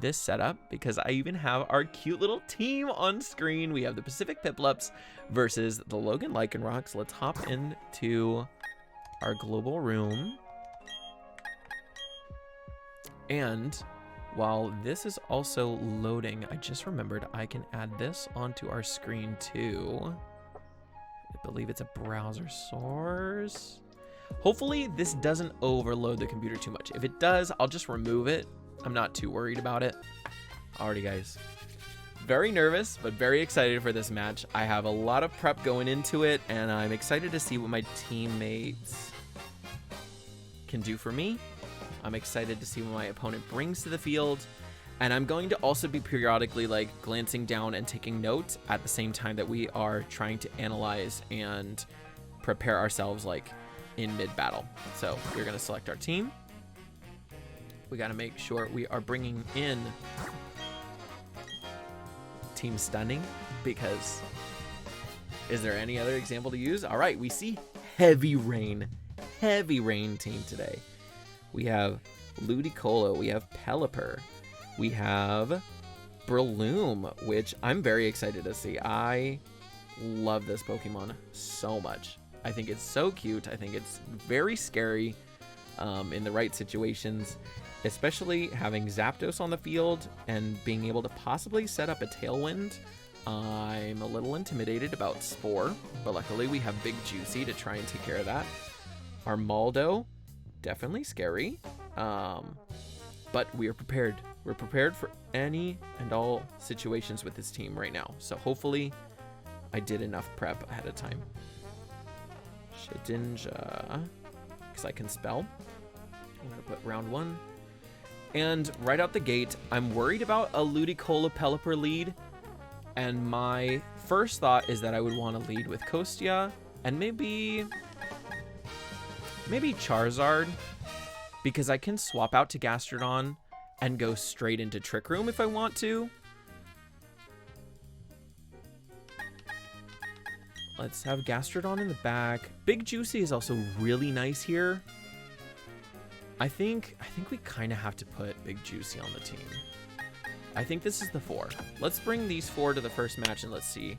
this setup because I even have our cute little team on screen. We have the Pacific Piplups versus the Logan Lycanrocs. Let's hop into our global room. And while this is also loading, I just remembered I can add this onto our screen too. I believe it's a browser source. Hopefully this doesn't overload the computer too much. If it does, I'll just remove it. I'm not too worried about it. Alrighty, guys. Very nervous, but very excited for this match. I have a lot of prep going into it, and I'm excited to see what my teammates can do for me. I'm excited to see what my opponent brings to the field. And I'm going to also be periodically like glancing down and taking notes at the same time that we are trying to analyze and prepare ourselves like in mid-battle. So we're going to select our team. We got to make sure we are bringing in Team Stunning, because is there any other example to use? All right, we see heavy rain team today. We have Ludicolo, we have Pelipper, we have Breloom, which I'm very excited to see. I love this Pokemon so much. I think it's so cute. I think it's very scary in the right situations, especially having Zapdos on the field and being able to possibly set up a Tailwind. I'm a little intimidated about Spore, but luckily we have Big Juicy to try and take care of that. Our Maldo, definitely scary, but we are prepared. We're prepared for any and all situations with this team right now. So hopefully I did enough prep ahead of time. Shedinja, because I can spell. I'm going to put round 1. And right out the gate, I'm worried about a Ludicolo Pelipper lead. And my first thought is that I would want to lead with Kostia and maybe Charizard, because I can swap out to Gastrodon and go straight into Trick Room if I want to. Let's have Gastrodon in the back. Big Juicy is also really nice here. I think we kind of have to put Big Juicy on the team. I think this is the 4. Let's bring these 4 to the first match and let's see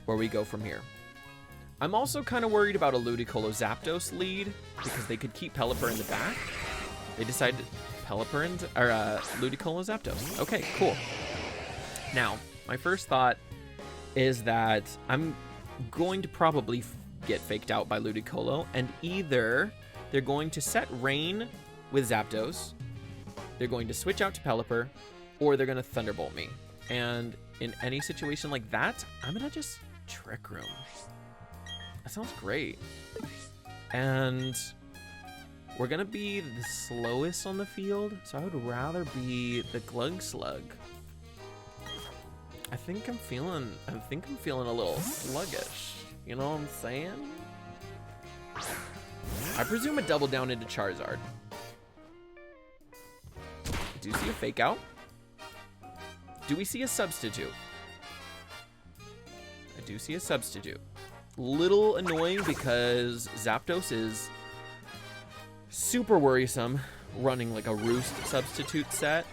where we go from here. I'm also kind of worried about a Ludicolo Zapdos lead because they could keep Pelipper in the back. They decided Pelipper and Ludicolo Zapdos. Okay, cool. Now, my first thought is that I'm going to probably get faked out by Ludicolo, and either they're going to set Rain with Zapdos, they're going to switch out to Pelipper, or they're going to Thunderbolt me. And in any situation like that, I'm going to just Trick Room. That sounds great. And we're going to be the slowest on the field, so I would rather be the Glug Slug. I think I'm feeling a little sluggish. You know what I'm saying? I presume a double down into Charizard. Do you see a fake out? Do we see a substitute? I do see a substitute. Little annoying because Zapdos is super worrisome running like a Roost substitute set.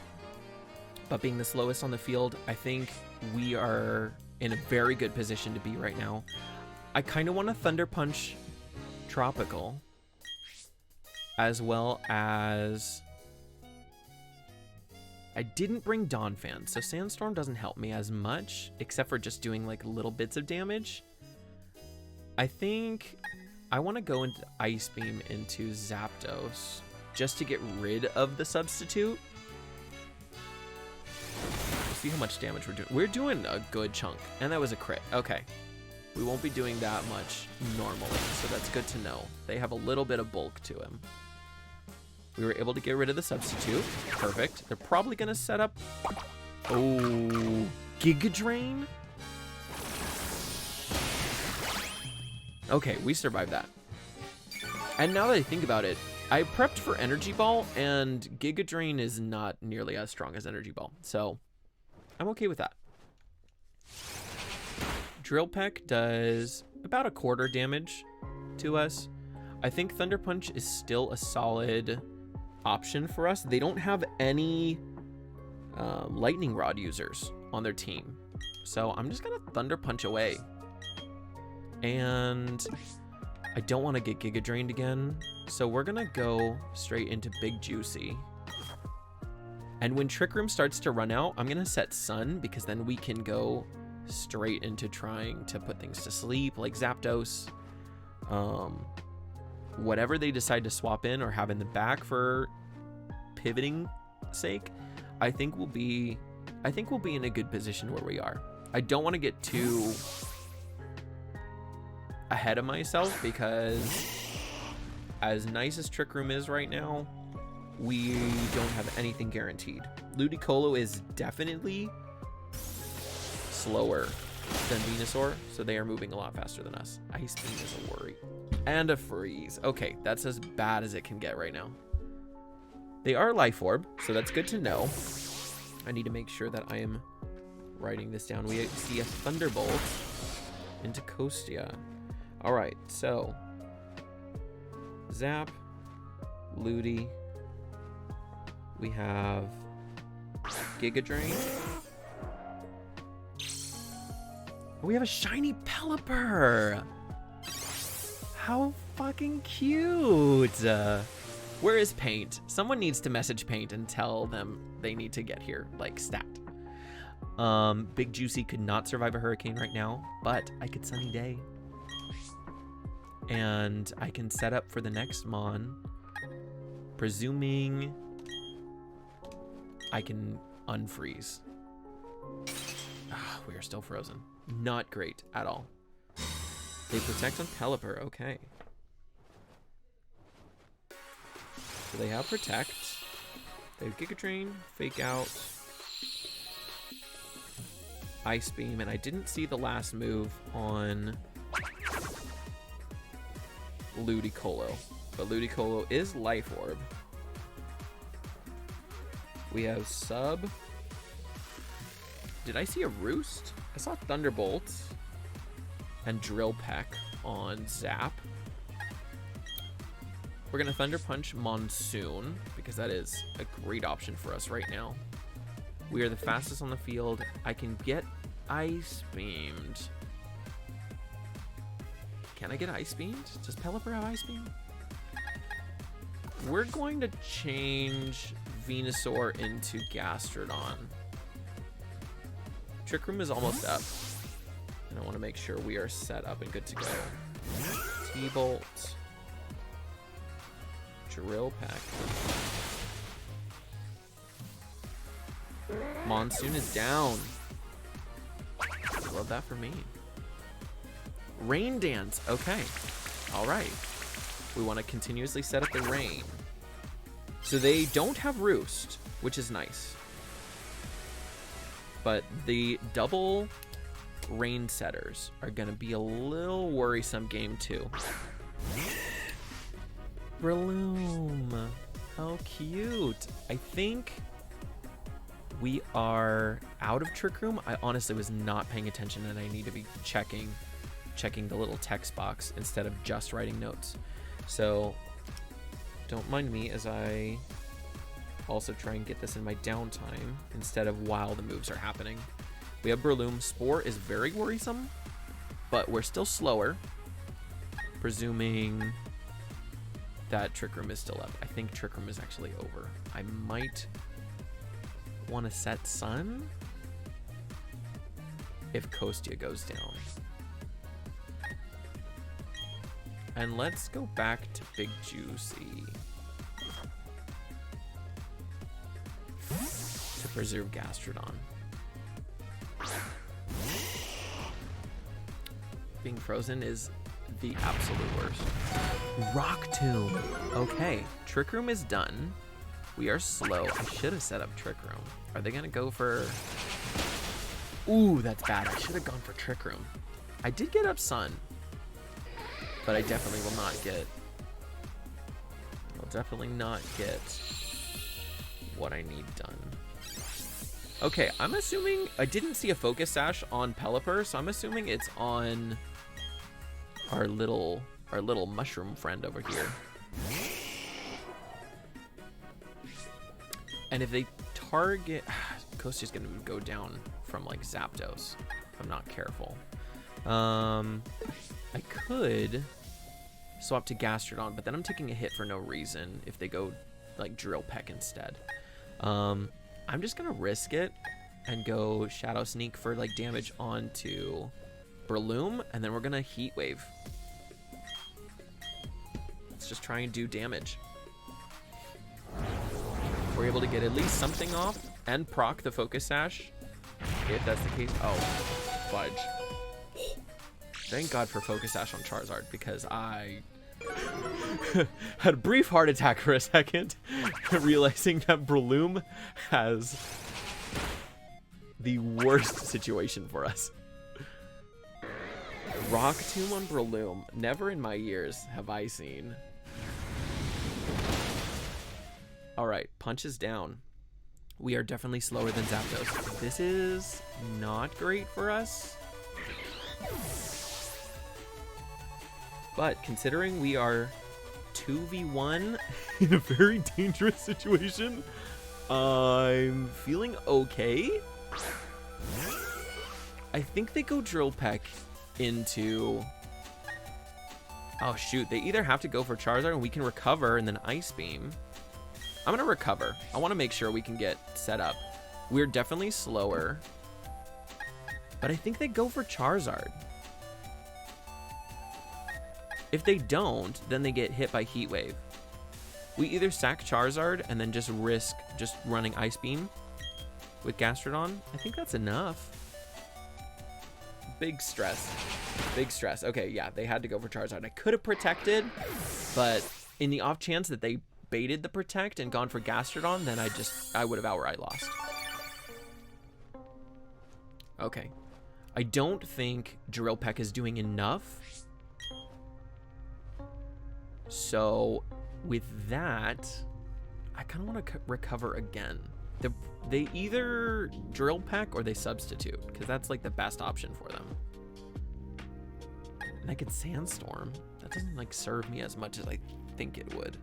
But being the slowest on the field, I think we are in a very good position to be right now. I kind of want to Thunder Punch Tropical, as well as I didn't bring Donphan, so Sandstorm doesn't help me as much, except for just doing like little bits of damage. I think I want to go into Ice Beam into Zapdos just to get rid of the substitute. See how much damage we're doing. We're doing a good chunk, and that was a crit. Okay, we won't be doing that much normally, so that's good to know. They have a little bit of bulk to him. We were able to get rid of the substitute. Perfect. They're probably gonna set up, oh, Giga Drain. Okay, we survived that. And now that I think about it, I prepped for Energy Ball, and Giga Drain is not nearly as strong as Energy Ball, so I'm okay with that. Drill Peck does about a quarter damage to us. I think Thunder Punch is still a solid option for us. They don't have any lightning rod users on their team. So I'm just gonna Thunder Punch away. And I don't want to get Giga Drained again. So we're gonna go straight into Big Juicy. And when Trick Room starts to run out, I'm gonna set Sun, because then we can go straight into trying to put things to sleep, like Zapdos. Whatever they decide to swap in or have in the back for pivoting sake, I think we'll be in a good position where we are. I don't want to get too ahead of myself, because as nice as Trick Room is right now, we don't have anything guaranteed. Ludicolo is definitely slower than Venusaur, so they are moving a lot faster than us. Ice Beam is a worry. And a Freeze. Okay, that's as bad as it can get right now. They are Life Orb, so that's good to know. I need to make sure that I am writing this down. We see a Thunderbolt into Kostia. Alright, so Zap, Ludi. We have Giga Drain. We have a shiny Pelipper. How fucking cute. Where is Paint? Someone needs to message Paint and tell them they need to get here, like stat. Big Juicy could not survive a hurricane right now, but I could Sunny Day. And I can set up for the next Mon, presuming I can unfreeze. We are still frozen. Not great at all. They protect on Pelipper, okay. So they have Protect. They have Giga Drain, Fake Out, Ice Beam, and I didn't see the last move on Ludicolo. But Ludicolo is Life Orb. We have Sub. Did I see a Roost? I saw Thunderbolt and Drill Peck on Zap. We're going to Thunder Punch Monsoon, because that is a great option for us right now. We are the fastest on the field. I can get Ice Beamed. Can I get Ice Beamed? Does Pelipper have Ice Beam? We're going to change Venusaur into Gastrodon. Trick Room is almost up, and I want to make sure we are set up and good to go. T-Bolt. Drill Peck. Monsoon is down. Love that for me. Rain Dance. Okay. All right. We want to continuously set up the rain. So they don't have Roost, which is nice. But the double rain setters are going to be a little worrisome game 2. Breloom. How cute. I think we are out of Trick Room. I honestly was not paying attention, and I need to be checking the little text box instead of just writing notes. So don't mind me as I also try and get this in my downtime instead of while the moves are happening. We have Breloom. Spore is very worrisome, but we're still slower, presuming that Trick Room is still up. I think Trick Room is actually over. I might want to set Sun if Kostia goes down. And let's go back to Big Juicy to preserve Gastrodon. Being frozen is the absolute worst. Rock Tomb. Okay, Trick Room is done. We are slow. I should have set up Trick Room. Are they gonna go for... Ooh, that's bad. I should have gone for Trick Room. I did get up Sun, but I definitely will not get... I'll definitely not get what I need done. Okay, I'm assuming... I didn't see a Focus Sash on Pelipper, so I'm assuming it's on our little mushroom friend over here. And if they target... Nicostia's gonna go down from like Zapdos if I'm not careful. I could swap to Gastrodon, but then I'm taking a hit for no reason if they go like Drill Peck instead. I'm just gonna risk it and go Shadow Sneak for like damage onto Breloom, and then we're gonna Heat Wave. Let's just try and do damage. We're able to get at least something off and proc the Focus Sash if that's the case. Oh, fudge. Thank God for Focus Sash on Charizard, because I had a brief heart attack for a second realizing that Breloom has the worst situation for us. Rock Tomb on Breloom. Never in my years have I seen. Alright, punches down. We are definitely slower than Zapdos. This is not great for us. But considering we are 2v1 in a very dangerous situation, I'm feeling okay. I think they go Drill Peck into... Oh shoot, they either have to go for Charizard and we can recover and then Ice Beam. I'm gonna recover. I want to make sure we can get set up. We're definitely slower, but I think they go for Charizard. If they don't, then they get hit by Heat Wave. We either sack Charizard and then just risk just running Ice Beam with Gastrodon. I think that's enough. Big stress. Big stress. Okay, yeah, they had to go for Charizard. I could have protected, but in the off chance that they baited the protect and gone for Gastrodon, then I would have outright lost. Okay. I don't think Drill Peck is doing enough. So with that, I kind of want to recover again. They either Drill Peck or they substitute, because that's like the best option for them. And I could Sandstorm. That doesn't like serve me as much as I think it would.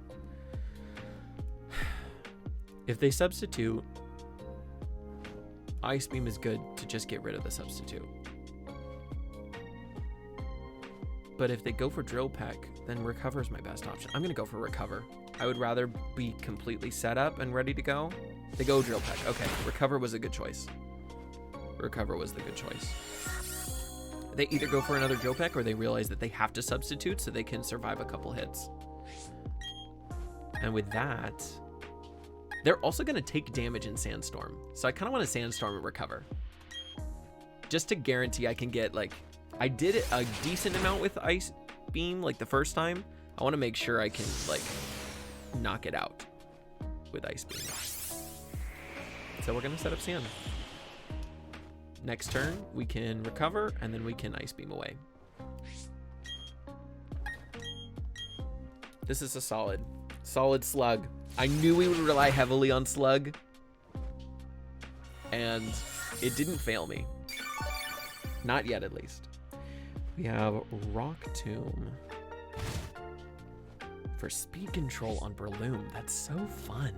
If they substitute, Ice Beam is good to just get rid of the substitute. But if they go for Drill Peck, then Recover is my best option. I'm going to go for Recover. I would rather be completely set up and ready to go. They go Drill Peck. Okay, Recover was a good choice. Recover was the good choice. They either go for another Drill Peck or they realize that they have to substitute so they can survive a couple hits. And with that, they're also going to take damage in Sandstorm. So I kind of want to Sandstorm and Recover. Just to guarantee I can get, like... I did a decent amount with Ice Beam, like, the first time. I want to make sure I can, like, knock it out with Ice Beam. So we're going to set up Sand. Next turn, we can Recover, and then we can Ice Beam away. This is a solid Slug. I knew we would rely heavily on Slug, and it didn't fail me. Not yet, at least. We have Rock Tomb for speed control on Breloom. That's so fun.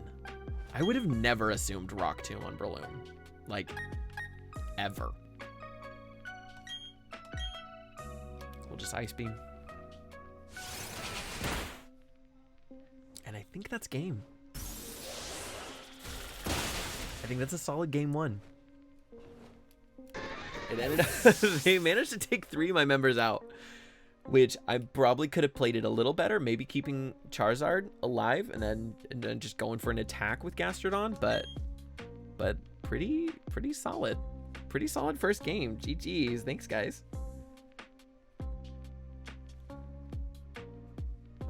I would have never assumed Rock Tomb on Breloom. Like, ever. We'll just Ice Beam. And I think that's game. I think that's a solid game one. It ended up, they managed to take 3 of my members out, which I probably could have played it a little better, maybe keeping Charizard alive and then just going for an attack with Gastrodon, but pretty solid. Pretty solid first game. GG's. Thanks, guys.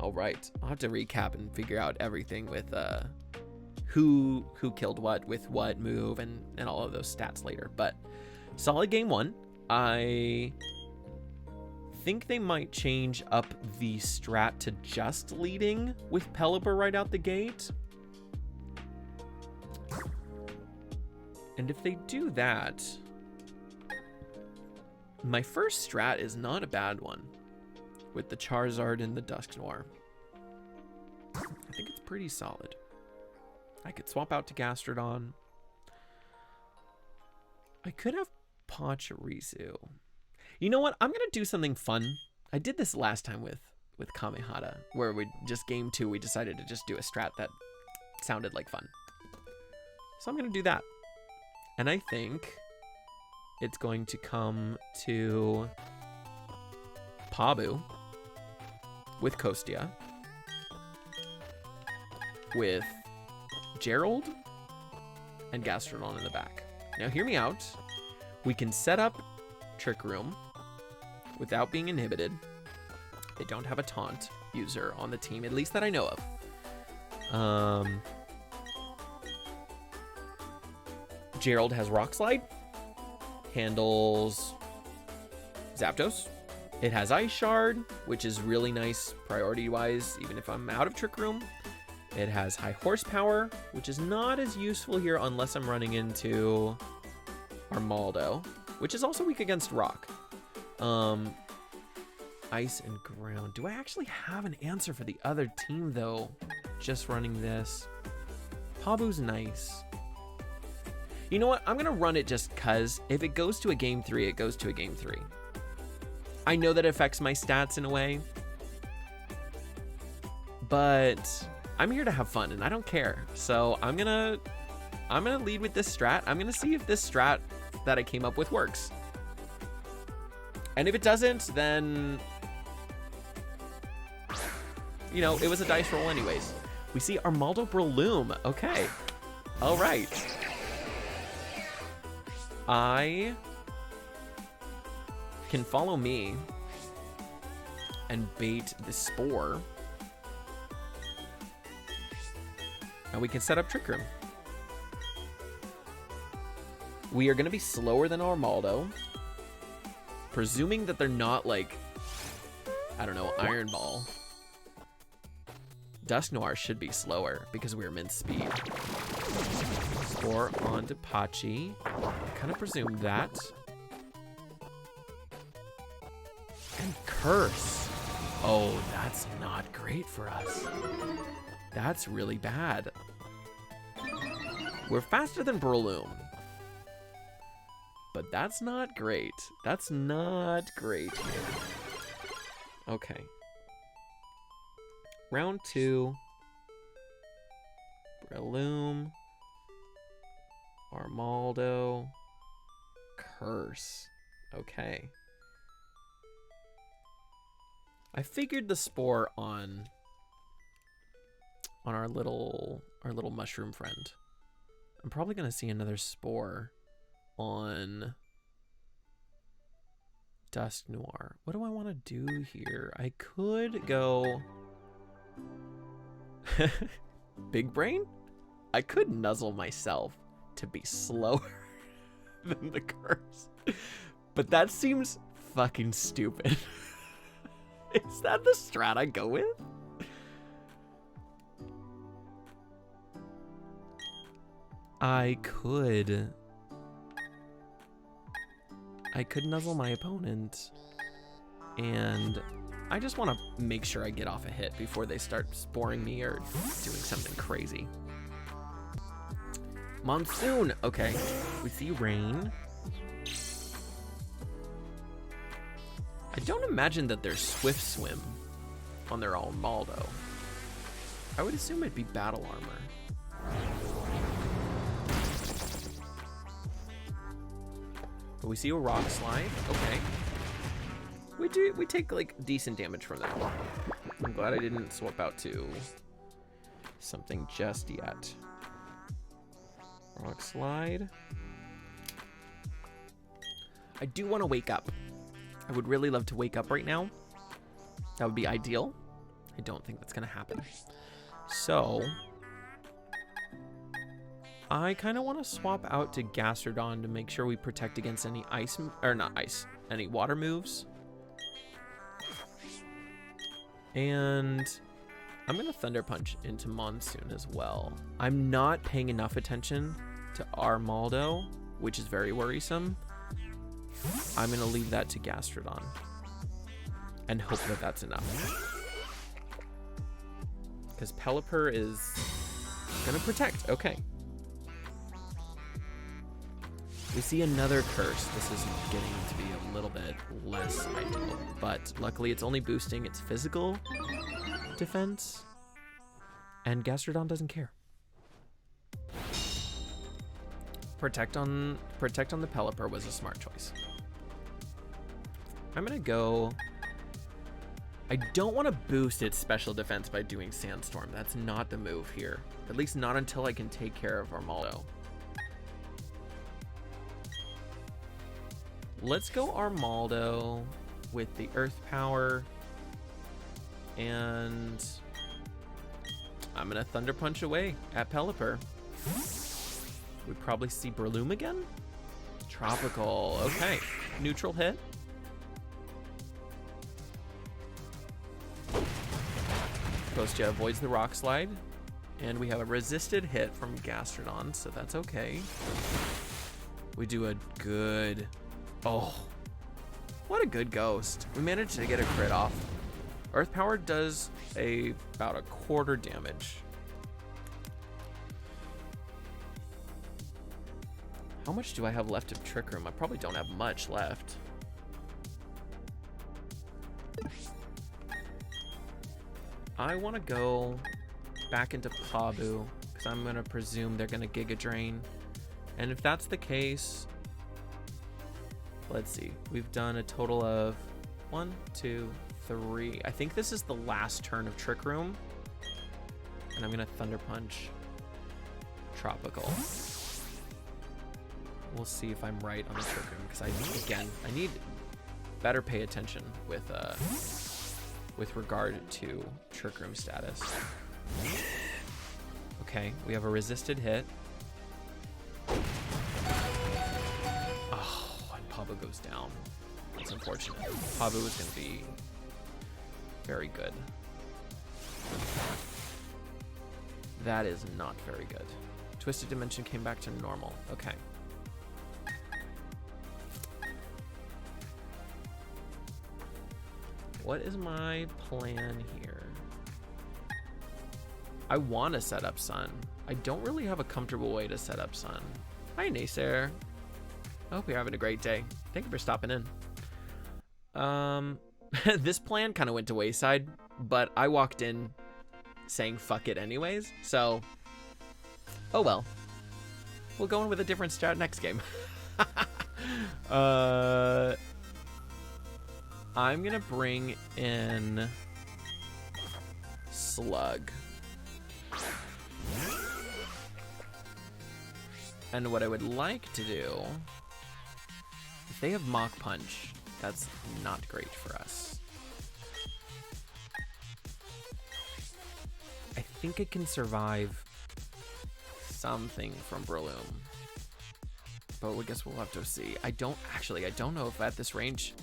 All right, I'll have to recap and figure out everything with who killed what with what move and all of those stats later, but solid game one. I think they might change up the strat to just leading with Pelipper right out the gate. And if they do that, my first strat is not a bad one with the Charizard and the Dusknoir. I think it's pretty solid. I could swap out to Gastrodon. I could have Pachirisu. You know what? I'm going to do something fun. I did this last time with Kamehara, where we just game 2, we decided to just do a strat that sounded like fun. So I'm going to do that. And I think it's going to come to Pabu with Kostia, with Gerald and Gastrodon in the back. Now hear me out. We can set up Trick Room without being inhibited. They don't have a taunt user on the team, at least that I know of. Gerald has Rock Slide, handles Zapdos. It has Ice Shard, which is really nice priority-wise, even if I'm out of Trick Room. It has High Horsepower, which is not as useful here unless I'm running into Armaldo, which is also weak against Rock. Ice and Ground. Do I actually have an answer for the other team, though? Just running this. Pabu's nice. You know what? I'm going to run it just because if it goes to a game 3, it goes to a game 3. I know that affects my stats in a way, but I'm here to have fun and I don't care. So I'm gonna lead with this strat. I'm gonna see if this strat that I came up with works. And if it doesn't, then, you know, it was a dice roll anyways. We see Armaldo Breloom. Okay. All right. I can follow me and bait the Spore. And we can set up Trick Room. We are going to be slower than Armaldo. Presuming that they're not like, I don't know, Iron Ball. Dusknoir should be slower because we are mint speed. Spore onto Pachi. Kind of presumed that. And Curse. Oh, that's not great for us. That's really bad. We're faster than Breloom. But that's not great. That's not great here. Okay. Round 2. Breloom. Armaldo. Curse. Okay. I figured the Spore on our little mushroom friend. I'm probably gonna see another Spore on Dusknoir. What do I want to do here? I could go Big Brain? I could nuzzle myself to be slower than the Curse. But that seems fucking stupid. Is that the strat I go with? I could nuzzle my opponent, and I just want to make sure I get off a hit before they start sporing me or doing something crazy. Monsoon. Okay, we see rain. I don't imagine that there's Swift Swim on their Armaldo. I would assume it'd be Battle Armor. But we see a Rock Slide. Okay. We take like decent damage from that. I'm glad I didn't swap out to something just yet. Rock Slide. I do want to wake up. I would really love to wake up right now. That would be ideal. I don't think that's going to happen. So I kind of want to swap out to Gastrodon to make sure we protect against any ice, or not ice, any water moves. And I'm going to Thunder Punch into Monsoon as well. I'm not paying enough attention to Armaldo, which is very worrisome. I'm going to leave that to Gastrodon and hope that that's enough. Because Pelipper is going to protect. Okay. We see another curse. This is getting to be a little bit less ideal, but luckily it's only boosting its physical defense, and Gastrodon doesn't care. Protect on the Pelipper was a smart choice. I'm gonna go. I don't want to boost its special defense by doing Sandstorm. That's not the move here. At least not until I can take care of Armaldo. Let's go Armaldo with the Earth Power. And I'm going to Thunder Punch away at Pelipper. We probably see Breloom again? Tropical. Okay. Neutral hit. Postia avoids the Rock Slide. And we have a resisted hit from Gastrodon, so that's okay. We do a good... Oh, what a good ghost. We managed to get a crit off. Earth Power does about a quarter damage. How much do I have left of Trick Room? I probably don't have much left. I want to go back into Pabu because I'm going to presume they're going to Giga Drain. And if that's the case, let's see. We've done a total of 1, 2, 3. I think this is the last turn of Trick Room. And I'm going to Thunder Punch Tropical. We'll see if I'm right on the Trick Room because I need better pay attention with regard to Trick Room status. Okay, we have a resisted hit. Oh, and Pabu goes down. That's unfortunate. Pabu is going to be very good. That is not very good. Twisted Dimension came back to normal. Okay. What is my plan here? I want to set up Sun. I don't really have a comfortable way to set up Sun. Hi, Naysayer. I hope you're having a great day. Thank you for stopping in. This plan kind of went to wayside, but I walked in saying fuck it anyways, so oh well. We'll go in with a different strat next game. I'm gonna bring in Slug. And what I would like to do, if they have Mach Punch, that's not great for us. I think it can survive something from Breloom. But I guess we'll have to see. I don't know if at this range,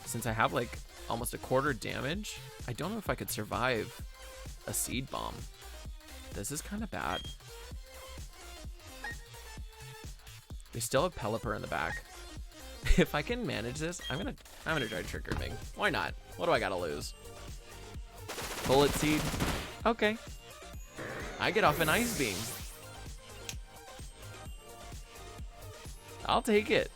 since I have like almost a quarter damage, I don't know if I could survive a Seed Bomb. This is kind of bad. We still have Pelipper in the back. If I can manage this, I'm gonna try Trick Rooming. Why not? What do I gotta lose? Bullet Seed. Okay. I get off an Ice Beam. I'll take it.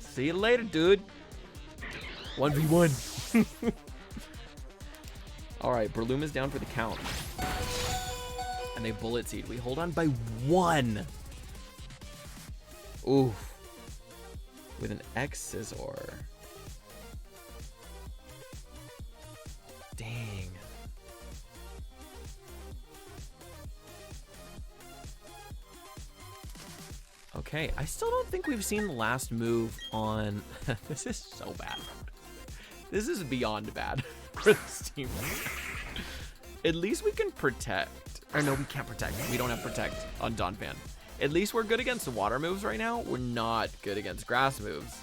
See you later, dude. 1v1. All right, Breloom is down for the count. And they Bullet Seed. We hold on by 1. Ooh. With an X-Scissor. Dang. Okay, I still don't think we've seen the last move on... This is so bad. This is beyond bad for this team. At least we can protect. Or no, we can't protect. We don't have protect on Donphan. At least we're good against the water moves right now. We're not good against grass moves.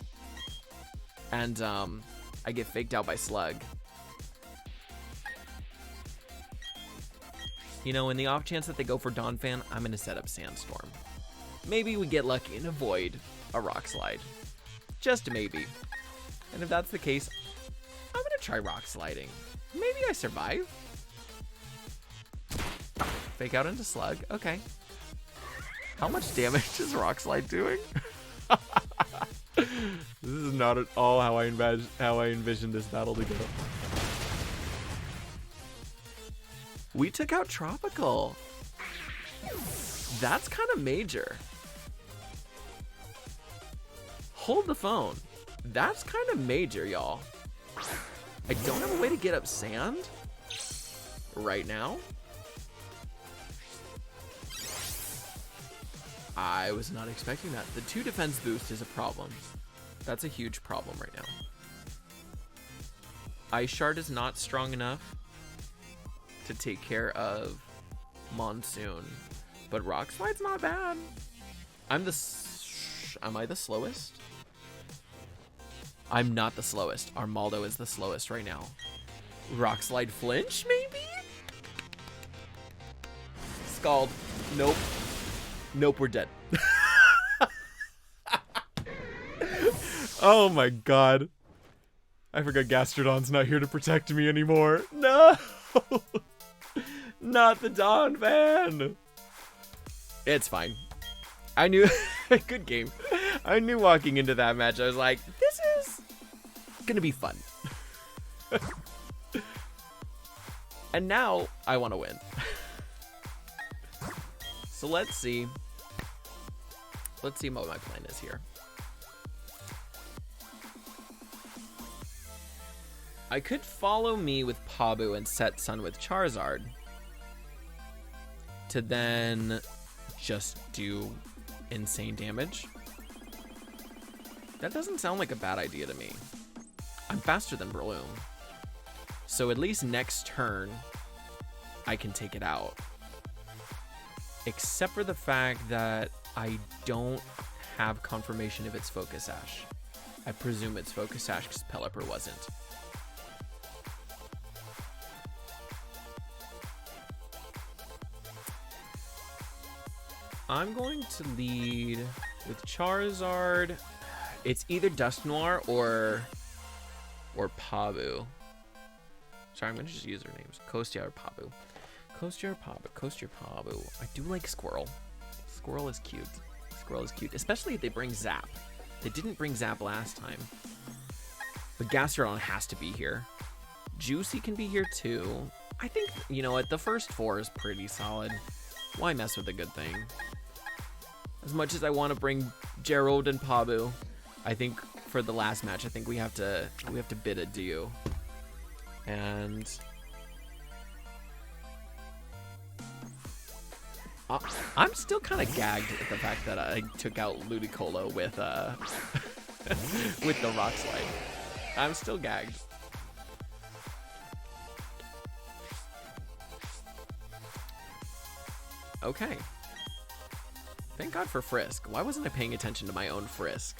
And I get faked out by Slug. You know, in the off chance that they go for Donphan, I'm going to set up Sandstorm. Maybe we get lucky and avoid a Rock Slide. Just maybe. And if that's the case, I'm going to try Rock Sliding. Maybe I survive. Fake out into Slug. Okay. How much damage is Rock Slide doing? This is not at all how I envisioned this battle to go. We took out Tropical. That's kind of major. Hold the phone. That's kind of major, y'all. I don't have a way to get up Sand right now. I was not expecting that. The 2 defense boost is a problem. That's a huge problem right now. Ice Shard is not strong enough to take care of Monsoon, but Rock Slide's not bad. Am I the slowest? I'm not the slowest. Armaldo is the slowest right now. Rock Slide flinch, maybe? Scald. Nope. Nope, we're dead. Oh my god. I forgot Gastrodon's not here to protect me anymore. No! Not the Dawn Van! It's fine. I knew... Good game. I knew walking into that match, I was like, this is gonna be fun. And now, I want to win. So let's see. Let's see what my plan is here. I could follow me with Pabu and set Sun with Charizard to then just do insane damage. That doesn't sound like a bad idea to me. I'm faster than Breloom, so at least next turn I can take it out. Except for the fact that I don't have confirmation if it's Focus Sash. I presume it's Focus Sash because Pelipper wasn't. I'm going to lead with Charizard. It's either Dusknoir or Pabu. Sorry, I'm going to just use their names. Kostia or Pabu. Kostia or Pabu. Kostia or Pabu. I do like Squirrel. Squirrel is cute. Squirrel is cute. Especially if they bring Zap. They didn't bring Zap last time. But Gastrodon has to be here. Juicy can be here too. I think, you know what, the first 4 is pretty solid. Why mess with a good thing? As much as I want to bring Gerald and Pabu, I think for the last match, I think we have to bid adieu. And I'm still kind of gagged at the fact that I took out Ludicolo with with the Rock Slide. I'm still gagged. Okay. Thank God for Frisk. Why wasn't I paying attention to my own Frisk?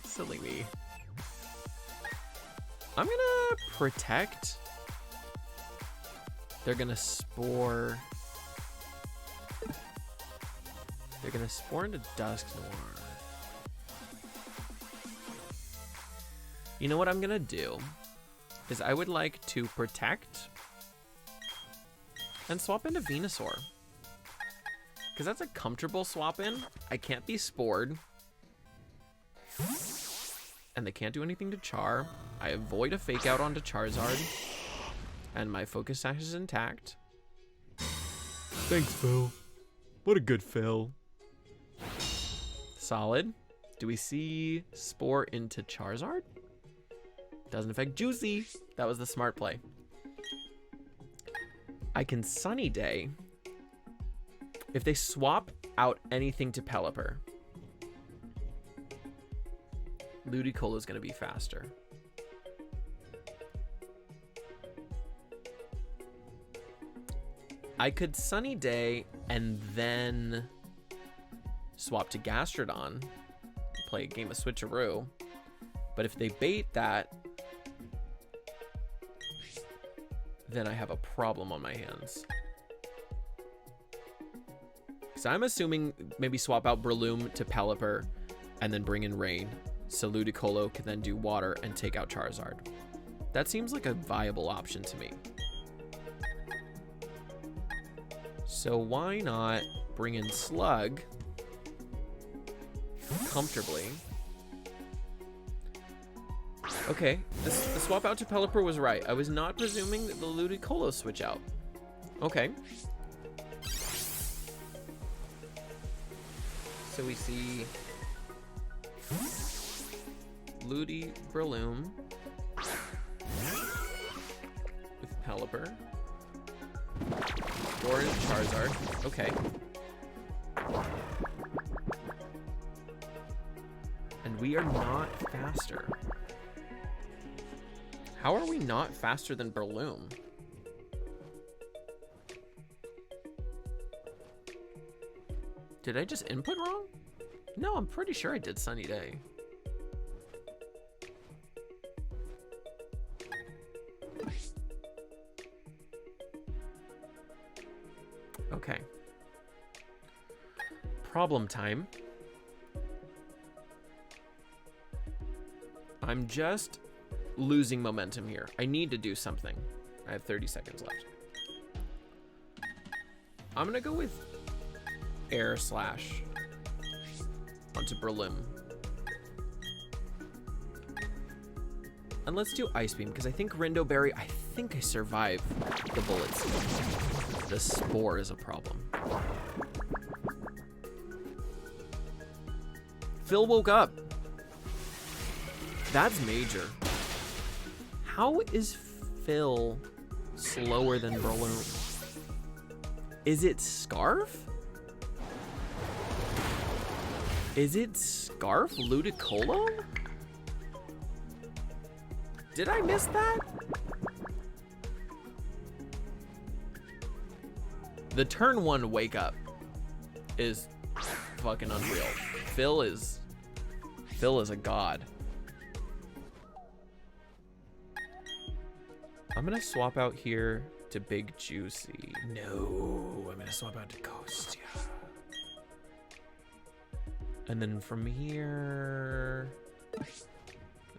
Silly me. I'm gonna protect. They're gonna spore. They're gonna spore into Dusknoir. You know what I'm gonna do? Is I would like to protect and swap into Venusaur. Because that's a comfortable swap in. I can't be spored. And they can't do anything to Char. I avoid a fake out onto Charizard. And my Focus Sash is intact. Thanks, Phil. What a good Phil. Solid. Do we see Spore into Charizard? Doesn't affect Juicy. That was the smart play. I can Sunny Day. If they swap out anything to Pelipper, Ludicolo is going to be faster. I could Sunny Day and then swap to Gastrodon, play a game of Switcheroo. But if they bait that, then I have a problem on my hands. So I'm assuming maybe swap out Breloom to Pelipper and then bring in Rain. So Ludicolo can then do Water and take out Charizard. That seems like a viable option to me. So why not bring in Slug comfortably? Okay, the swap out to Pelipper was right. I was not presuming that the Ludicolo switch out. Okay. So we see Ludi Breloom with Pelipper. Orange Charizard. Okay. And we are not faster. How are we not faster than Breloom? Did I just input wrong? No, I'm pretty sure I did Sunny Day. Okay. Problem time. I'm just losing momentum here. I need to do something. I have 30 seconds left. I'm gonna go with Air Slash onto Breloom. And let's do Ice Beam, because I think Rindo Berry, I think I survive the bullets. The Spore is a problem. Phil woke up. That's major. How is Phil slower than Breloom? Is it Scarf? Is it Scarf Ludicolo? Did I miss that? The turn 1 wake up is fucking unreal. Phil is a god. I'm gonna swap out here to Big Juicy. No, I'm gonna swap out to Ghost, yeah. And then from here,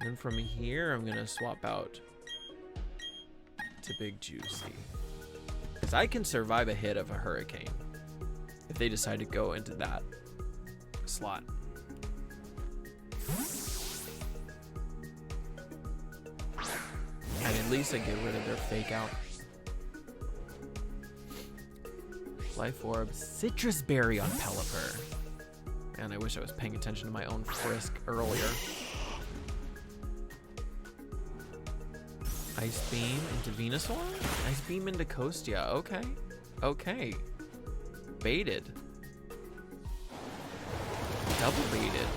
I'm gonna swap out to Big Juicy. Because I can survive a hit of a Hurricane if they decide to go into that slot. And at least I get rid of their fake out. Life Orb, Citrus Berry on Pelipper. Man, I wish I was paying attention to my own Frisk earlier. Ice Beam into Venusaur? Ice Beam into Kostia, okay. Okay. Baited. Double baited.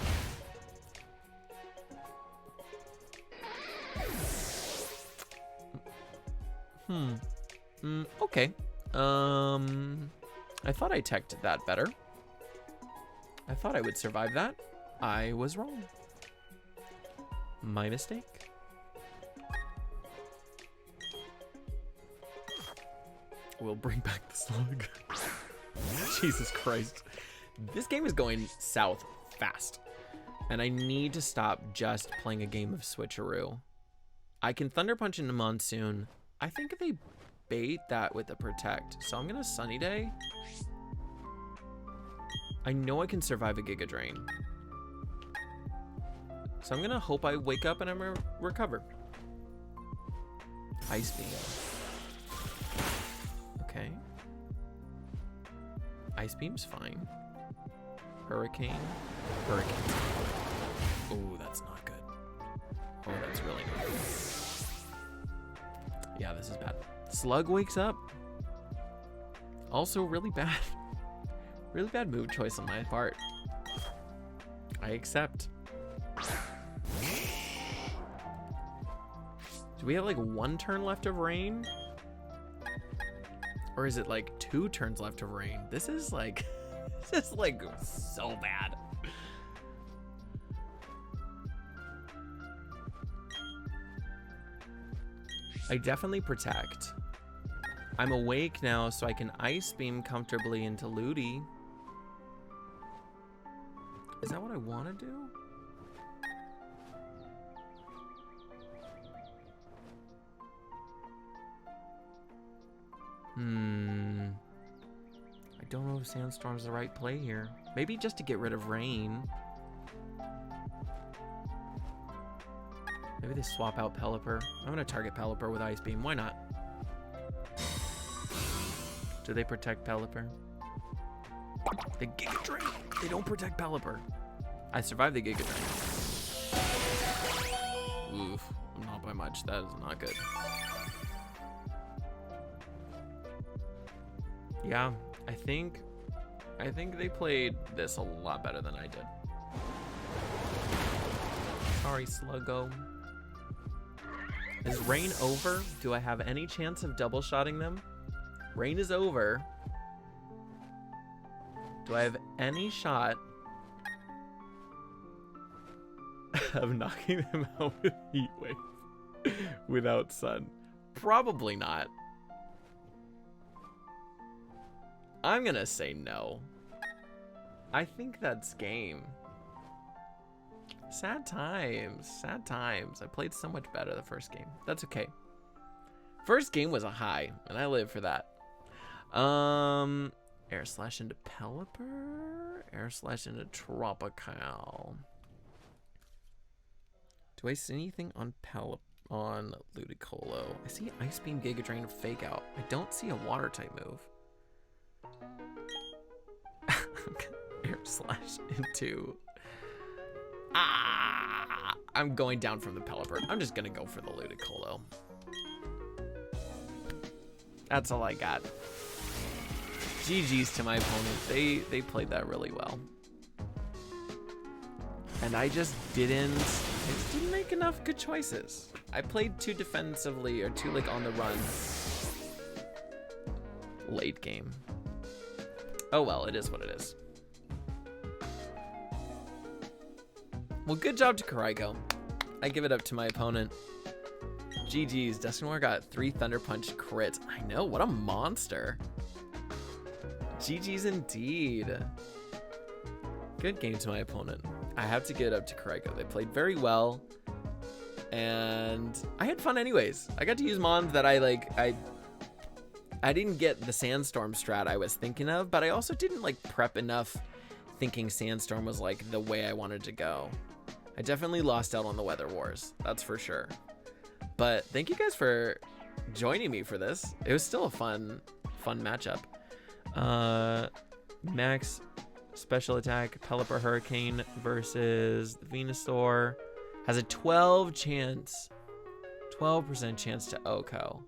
Okay. I thought I teched that better. I thought I would survive that. I was wrong. My mistake. We'll bring back the slug. Jesus Christ. This game is going south fast. And I need to stop just playing a game of switcheroo. I can Thunder Punch into Monsoon. I think they bait that with the Protect. So I'm gonna Sunny Day. I know I can survive a Giga Drain. So I'm gonna hope I wake up and I'm gonna recover. Ice Beam. Okay. Ice Beam's fine. Hurricane. Hurricane. Oh, that's not good. Oh, that's really not good. Yeah, this is bad. Slug wakes up. Also really bad. Really bad move choice on my part. I accept. Do we have like 1 turn left of rain? Or is it like 2 turns left of rain? This is like so bad. I definitely Protect. I'm awake now, so I can Ice Beam comfortably into Ludi. Is that what I want to do? don't know if Sandstorm's the right play here. Maybe just to get rid of Rain. Maybe they swap out Pelipper. I'm gonna target Pelipper with Ice Beam. Why not? Do they protect Pelipper? The Giga Drain. They don't protect Pelipper. I survived the Giga Drain. Oof, not by much. That is not good. Yeah, I think they played this a lot better than I did. Sorry, Sluggo. Is Rain over? Do I have any chance of double shotting them? Rain is over. Do I have any shot of knocking them out with Heat Wave without Sun? Probably not. I'm gonna say no. I think that's game. Sad times, sad times. I played so much better the first game. That's okay. First game was a high, and I live for that. Air Slash into Pelipper. Air Slash into Tropical. Do I see anything on on Ludicolo? I see Ice Beam, Giga Drain, Fake Out. I don't see a Water type move. Air Slash into... I'm going down from the Pelipper. I'm just gonna go for the Ludicolo. That's all I got. GG's to my opponent. They played that really well. And I just didn't make enough good choices. I played too defensively or too like on the run late game. Oh well, it is what it is. Well, good job to Karaiko. I give it up to my opponent. GG's. Dusknoir got 3 Thunder Punch crits. I know, what a monster. GG's indeed. Good game to my opponent. I have to give it up to Karaiko. They played very well. And I had fun anyways. I got to use mons that I didn't get the Sandstorm strat I was thinking of, but I also didn't like prep enough thinking Sandstorm was like the way I wanted to go. I definitely lost out on the Weather Wars, that's for sure. But thank you guys for joining me for this. It was still a fun matchup. Max special attack Pelipper Hurricane versus the Venusaur has a 12% chance to OHKO.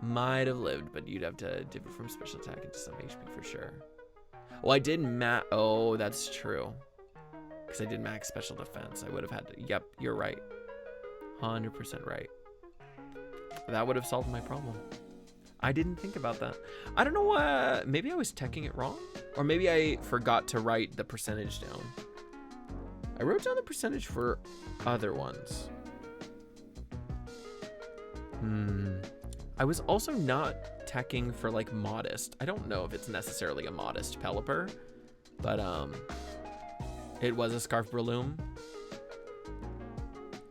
Might have lived, but you'd have to dip it from special attack into some HP for sure. Well, I did oh, that's true. Because I did max special defense. I would have had to, yep, you're right. 100% right. That would have solved my problem. I didn't think about that. I don't know, maybe I was teching it wrong? Or maybe I forgot to write the percentage down. I wrote down the percentage for other ones. I was also not teching for like modest. I don't know if it's necessarily a modest Pelipper, but it was a Scarf Breloom.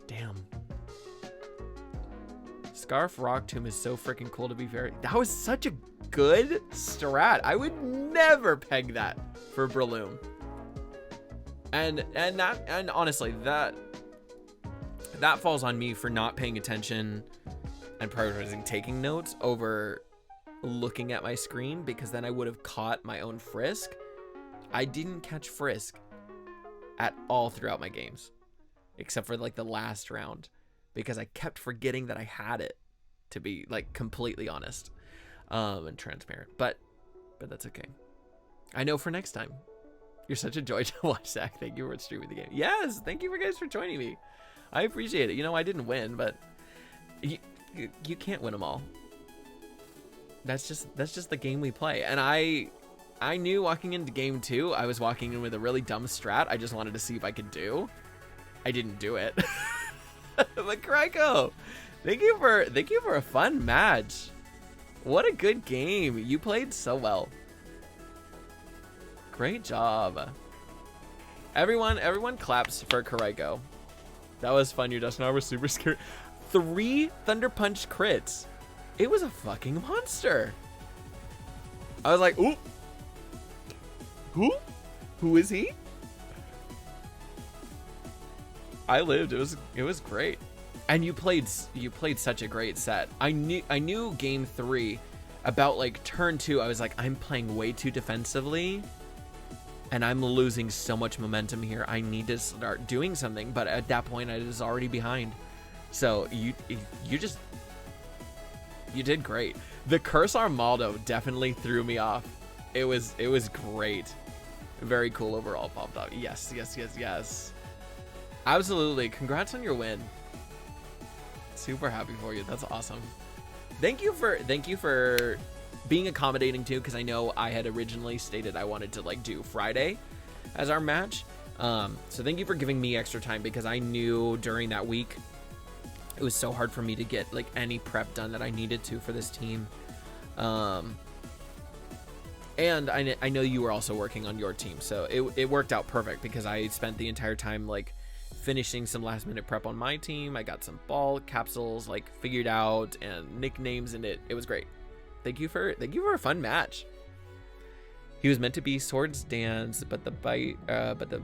Damn. Scarf Rock Tomb is so freaking cool to be very... That was such a good strat. I would never peg that for Breloom. And honestly, that falls on me for not paying attention and prioritizing taking notes over looking at my screen, because then I would have caught my own Frisk. I didn't catch Frisk at all throughout my games, except for like the last round, because I kept forgetting that I had it, to be like completely honest and transparent. But that's okay. I know for next time. You're such a joy to watch, Zach. Thank you for streaming the game. Yes, thank you guys for joining me. I appreciate it. You know, I didn't win, but you can't win them all. That's just the game we play. And I knew walking into game 2, I was walking in with a really dumb strat I just wanted to see if I could do. I didn't do it. But Karaiko, thank you for a fun match. What a good game. You played so well. Great job. Everyone claps for Karaiko. That was fun. Your Dusknoir was super scared. 3 Thunder Punch crits. It was a fucking monster. I was like, ooh. Who is he? I lived. It was great. And you played such a great set. I knew game 3, about like turn 2, I was like, I'm playing way too defensively and I'm losing so much momentum here. I need to start doing something. But at that point I was already behind. So you did great. The Curse Armaldo definitely threw me off. It was great. Very cool overall, Pop Dog. Yes. Absolutely. Congrats on your win. Super happy for you. That's awesome. Thank you for being accommodating too, because I know I had originally stated I wanted to like do Friday as our match. So thank you for giving me extra time, because I knew during that week it was so hard for me to get like any prep done that I needed to for this team. And I know you were also working on your team, so it worked out perfect, because I spent the entire time like finishing some last minute prep on my team. I got some ball capsules like figured out and nicknames, and it was great. Thank you for a fun match. He was meant to be Swords Dance, but the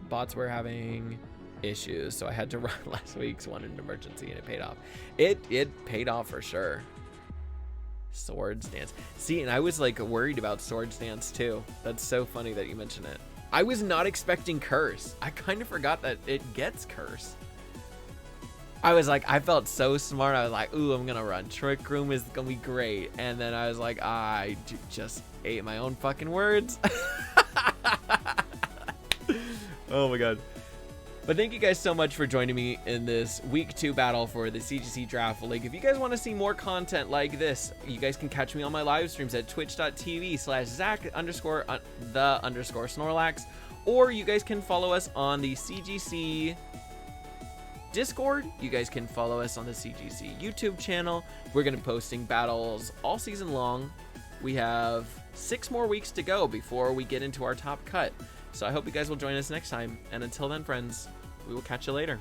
bots were having issues, so I had to run last week's one in an emergency, and it paid off. It paid off for sure. Swords Dance. See, and I was like worried about Swords Dance too. That's so funny that you mention it. I was not expecting Curse. I kind of forgot that it gets Curse. I was like, I felt so smart. I was like, ooh, I'm gonna run Trick Room, is gonna be great. And then I was like, I just ate my own fucking words. Oh my god. But thank you guys so much for joining me in this week 2 battle for the CGC Draft League. If you guys want to see more content like this, you guys can catch me on my live streams at twitch.tv/Zach_the_Snorlax, or you guys can follow us on the CGC Discord. You guys can follow us on the CGC YouTube channel. We're going to be posting battles all season long. We have 6 more weeks to go before we get into our top cut. So I hope you guys will join us next time. And until then, friends, we will catch you later.